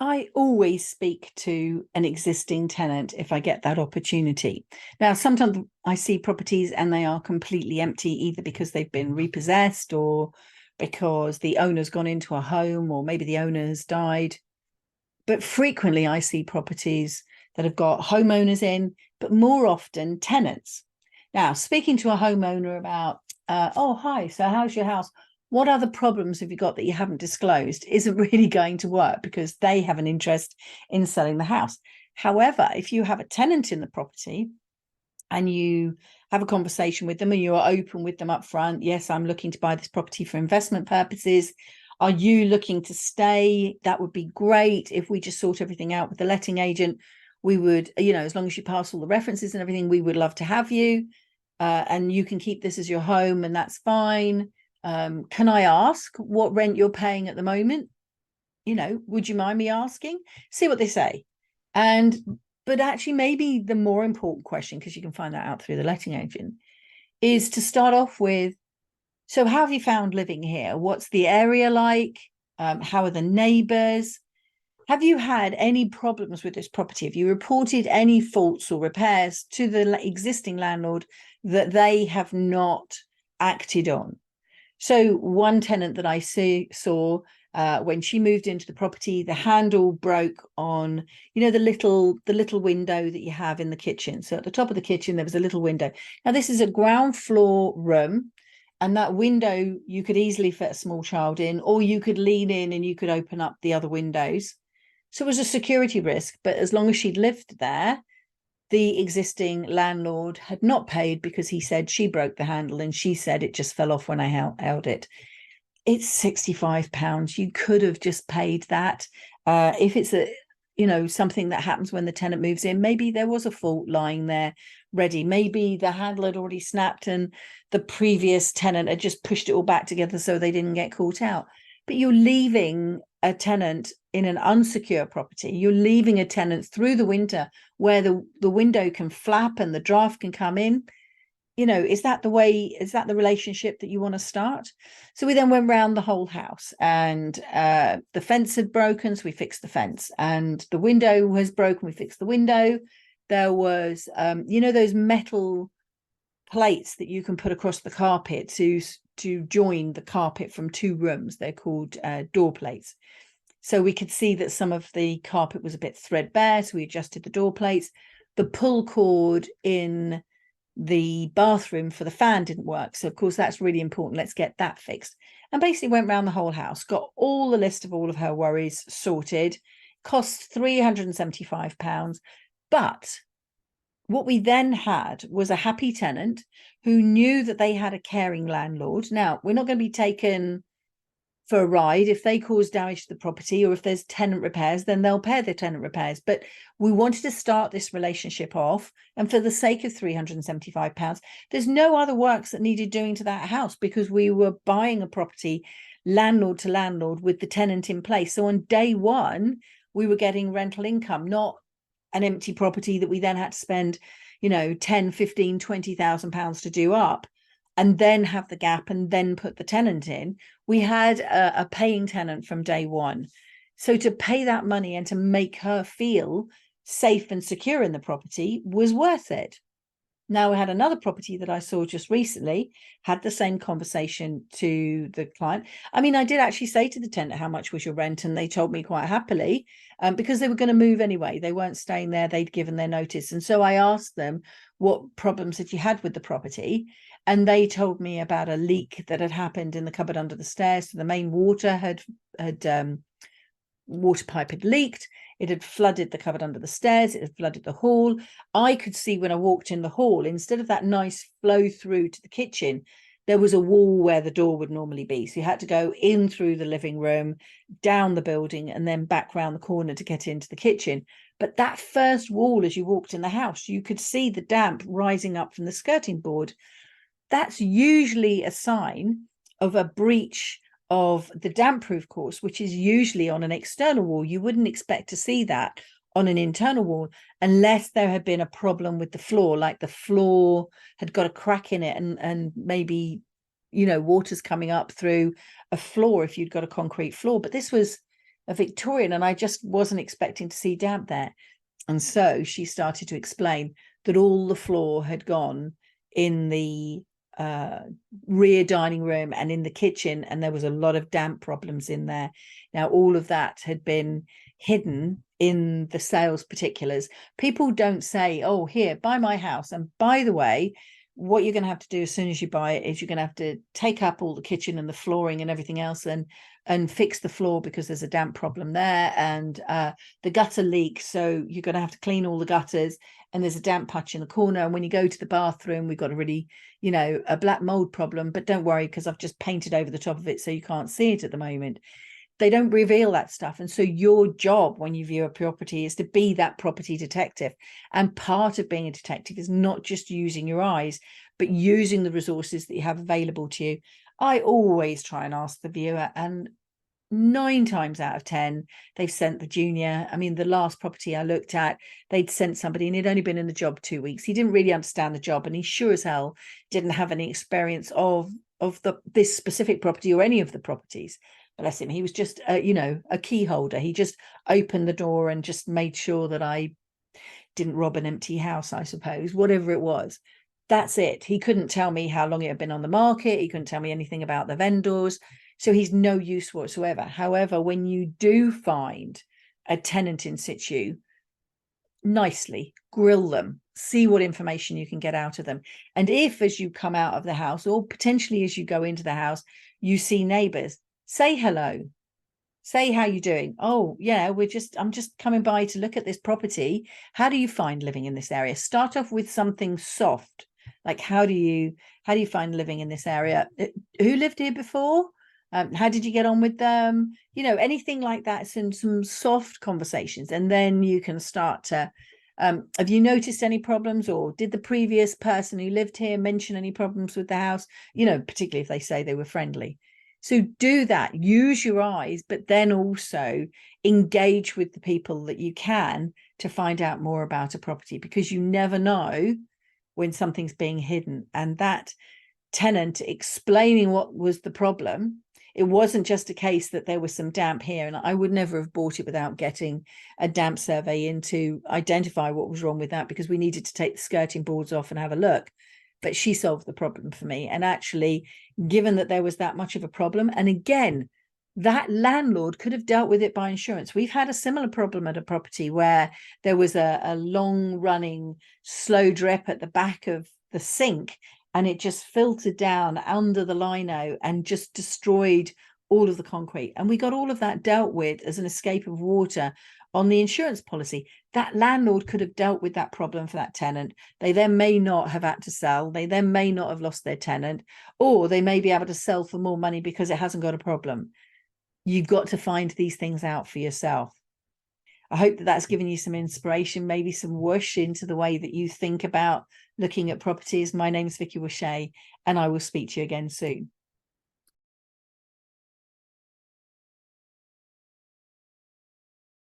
I always speak to an existing tenant if I get that opportunity. Now, sometimes I see properties and they are completely empty, either because they've been repossessed or because the owner's gone into a home, or maybe the owner has died. But frequently I see properties that have got homeowners in, but more often tenants. Now, speaking to a homeowner about, oh, hi, so how's your house? What other problems have you got that you haven't disclosed isn't really going to work because they have an interest in selling the house. However, if you have a tenant in the property and you have a conversation with them and you are open with them up front, yes, I'm looking to buy this property for investment purposes. Are you looking to stay? That would be great. If we just sort everything out with the letting agent, we would, as long as you pass all the references and everything, we would love to have you. And you can keep this as your home, and that's fine. Can I ask what rent you're paying at the moment? Would you mind me asking? See what they say. But actually, maybe the more important question, because you can find that out through the letting agent, is to start off with, so how have you found living here? What's the area like? How are the neighbours? Have you had any problems with this property? Have you reported any faults or repairs to the existing landlord that they have not acted on? So one tenant that I saw when she moved into the property, the handle broke on, the little window that you have in the kitchen. So at the top of the kitchen, there was a little window. Now, this is a ground floor room. And that window, you could easily fit a small child in, or you could lean in and you could open up the other windows. So it was a security risk. But as long as she'd lived there, the existing landlord had not paid because he said she broke the handle and she said it just fell off when I held it. It's £65. You could have just paid that. If it's something that happens when the tenant moves in, maybe there was a fault lying there ready. Maybe the handle had already snapped and the previous tenant had just pushed it all back together so they didn't get caught out. But you're leaving a tenant in an unsecure property. You're leaving a tenant through the winter where the window can flap and the draft can come in. Is that the relationship that you want to start? So we then went round the whole house, and the fence had broken, so we fixed the fence, and the window was broken, we fixed the window. There was those metal plates that you can put across the carpet to join the carpet from two rooms. They're called door plates. So we could see that some of the carpet was a bit threadbare, so we adjusted the door plates. The pull cord in the bathroom for the fan didn't work, so of course that's really important. Let's get that fixed. And basically went around the whole house, got all the list of all of her worries sorted. Cost £375. But what we then had was a happy tenant who knew that they had a caring landlord. Now, we're not going to be taken for a ride. If they cause damage to the property, or if there's tenant repairs, then they'll pay their tenant repairs. But we wanted to start this relationship off, and for the sake of £375, there's no other works that needed doing to that house, because we were buying a property landlord to landlord with the tenant in place. So on day one, we were getting rental income, not an empty property that we then had to spend 10, 15, 20,000 pounds to do up and then have the gap and then put the tenant in. We had a paying tenant from day one. So to pay that money and to make her feel safe and secure in the property was worth it. Now, we had another property that I saw just recently, had the same conversation to the client. I mean, I did actually say to the tenant, how much was your rent? And they told me quite happily, because they were going to move anyway. They weren't staying there. They'd given their notice. And so I asked them, what problems had you had with the property? And they told me about a leak that had happened in the cupboard under the stairs. So the main water water pipe had leaked. It had flooded the cupboard under the stairs. It had flooded the hall. I could see when I walked in the hall, instead of that nice flow through to the kitchen, there was a wall where the door would normally be. So you had to go in through the living room, down the building, and then back round the corner to get into the kitchen. But that first wall, as you walked in the house, you could see the damp rising up from the skirting board. That's usually a sign of a breach of the damp proof course, which is usually on an external wall. You wouldn't expect to see that on an internal wall unless there had been a problem with the floor, like the floor had got a crack in it and maybe water's coming up through a floor if you'd got a concrete floor. But this was a Victorian, and I just wasn't expecting to see damp there. And so she started to explain that all the floor had gone in the rear dining room and in the kitchen, and there was a lot of damp problems in there. Now, all of that had been hidden in the sales particulars. People don't say, oh, here, buy my house. And by the way, what you're going to have to do as soon as you buy it is you're going to have to take up all the kitchen and the flooring and everything else and fix the floor because there's a damp problem there, and the gutter leaks, so you're going to have to clean all the gutters, and there's a damp patch in the corner, and when you go to the bathroom, we've got a really, a black mold problem, but don't worry because I've just painted over the top of it so you can't see it at the moment. They don't reveal that stuff. And so your job when you view a property is to be that property detective. And part of being a detective is not just using your eyes, but using the resources that you have available to you. I always try and ask the viewer, and 9 times out of 10, they've sent the junior. I mean, the last property I looked at, they'd sent somebody and he'd only been in the job 2 weeks. He didn't really understand the job, and he sure as hell didn't have any experience of this specific property or any of the properties. Bless him. He was just, a key holder. He just opened the door and just made sure that I didn't rob an empty house, I suppose, whatever it was. That's it. He couldn't tell me how long it had been on the market. He couldn't tell me anything about the vendors. So he's no use whatsoever. However, when you do find a tenant in situ, nicely grill them, see what information you can get out of them. And if, as you come out of the house, or potentially as you go into the house, you see neighbors, say hello, say how you doing. Oh yeah, I'm just coming by to look at this property. How do you find living in this area? Start off with something soft, like how do you find living in this area? Who lived here before? How did you get on with them? Anything like that. Some soft conversations, and then you can start to have you noticed any problems, or did the previous person who lived here mention any problems with the house? Particularly if they say they were friendly. So do that, use your eyes, but then also engage with the people that you can to find out more about a property, because you never know when something's being hidden. And that tenant explaining what was the problem, it wasn't just a case that there was some damp here, and I would never have bought it without getting a damp survey in to identify what was wrong with that, because we needed to take the skirting boards off and have a look. But she solved the problem for me. And actually, given that there was that much of a problem, and again, that landlord could have dealt with it by insurance. We've had a similar problem at a property where there was a long running slow drip at the back of the sink, and it just filtered down under the lino and just destroyed all of the concrete. And we got all of that dealt with as an escape of water on the insurance policy. That landlord could have dealt with that problem for that tenant. They then may not have had to sell. They then may not have lost their tenant, or they may be able to sell for more money because it hasn't got a problem. You've got to find these things out for yourself. I hope that that's given you some inspiration, maybe some whoosh into the way that you think about looking at properties. My name's Vicky Washea, and I will speak to you again soon.